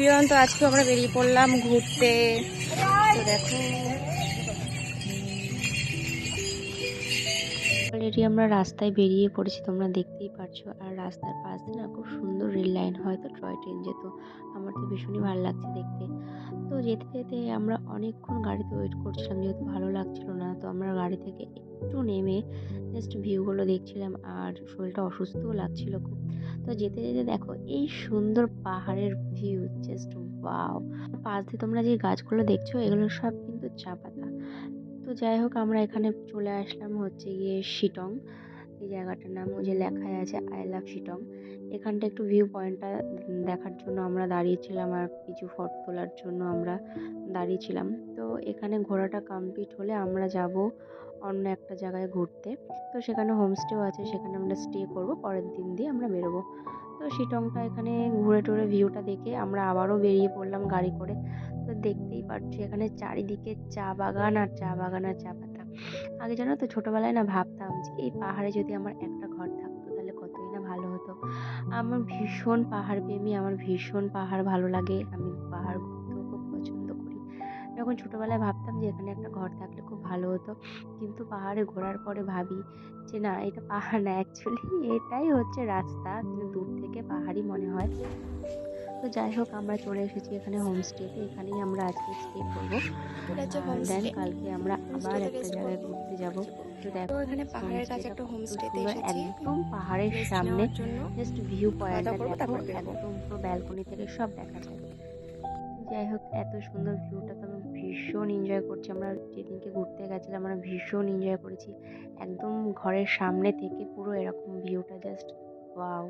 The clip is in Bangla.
এভরিওয়ান, তো আজকে আমরা বেরিয়ে পড়লাম ঘুরতে। তো দেখো অলরেডি আমরা রাস্তায় বেরিয়ে পড়েছি, তোমরা দেখতেই পারছো। আর রাস্তার পাশ দিয়ে না খুব সুন্দর রেল লাইন, হয়তো টয় ট্রেন যেত। আমার তো ভীষণই ভালো লাগছে দেখতে। তো যেতে যেতে আমরা অনেকক্ষণ গাড়িতে ওয়েট করছিলাম, যেহেতু ভালো লাগছিল না। তো আমরা গাড়ি থেকে একটু নেমে জাস্ট ভিউগুলো দেখছিলাম, আর শরীরটা অসুস্থও লাগছিল খুব। তো যেতে যেতে দেখো এই সুন্দর পাহাড়ের ভিউ, জাস্ট ওয়াও। পাশ দিয়ে তোমরা যে গাছগুলো দেখছো, এগুলো সব কিন্তু চা পাতা। তো যাই হোক, আমরা এখানে চলে আসলাম হচ্ছে গিয়ে শিটং। এই জায়গাটার নাম ওই যে লেখাই আছে আই লাভ শিটং। এখানটা একটু ভিউ পয়েন্টটা দেখার জন্য আমরা দাঁড়িয়েছিলাম, আর কিছু ফটো তোলার জন্য আমরা দাঁড়িয়েছিলাম। তো এখানে ঘোরাটা কমপ্লিট হলে আমরা যাব অন্য একটা জায়গায় ঘুরতে। তো সেখানে হোমস্টেও আছে, সেখানে আমরা স্টে করব, পরের দিন দিয়ে আমরা বেরোবো। তো শিটংটা এখানে ঘুরে টুরে ভিউটা দেখে আমরা আবারও বেরিয়ে পড়লাম গাড়ি করে। তো দেখতেই পাচ্ছি এখানে চারিদিকে চা বাগান আর চা বাগান আর চা পাতা। আগে জানো তো, ছোটবেলায় না ভাবতাম যে এই পাহাড়ে যদি আমার একটা ঘর থাকতো তাহলে কতই না ভালো হতো। আমার ভীষণ পাহাড় প্রেমী, আমার ভীষণ পাহাড় ভালো লাগে, আমি পাহাড় ঘুরতেও খুব পছন্দ করি। যখন ছোটবেলায় ভাবতাম যে এখানে একটা ঘর থাকলে খুব ভালো হতো, কিন্তু পাহাড়ে ঘোরার পরে ভাবি যে না, এটা পাহাড় না, অ্যাকচুয়ালি এটাই হচ্ছে রাস্তা, কিন্তু দূর থেকে পাহাড়ই মনে হয়। তো যাই হোক, আমরা চলে এসেছি এখানে হোমস্টেতে, এখানেই আমরা আজকে স্টে করব। এটা হচ্ছে আর দেন হোমস্টে। কালকে আমরা আবার হোমস্টেতে একটা গেছি জায়গায় কত ঘুরতে যাব। তো তো দেখো এখানে পাহাড়ের কাছে হোমস্টেটা একটা কত হোমস্টেতে সুন্দর, এসেছি একদম পাহাড়ের রেস্ট সামনে। নেওয়ার জন্য। জাস্ট ভিউ খাওয়া পয়েন্টটা দাওয়া করবো, দেখো, তারপর বেরোবো। একদম পুরো ব্যালকনি থেকে সব দেখা যায়। যাই হোক, এত সুন্দর ভিউটা তো আমি ভীষণ এনজয় করছি। আমরা যেদিনকে ঘুরতে গেছিলাম আমরা ভীষণ এনজয় করেছি, একদম ঘরের সামনে থেকে পুরো এরকম ভিউটা, জাস্ট ওয়াও।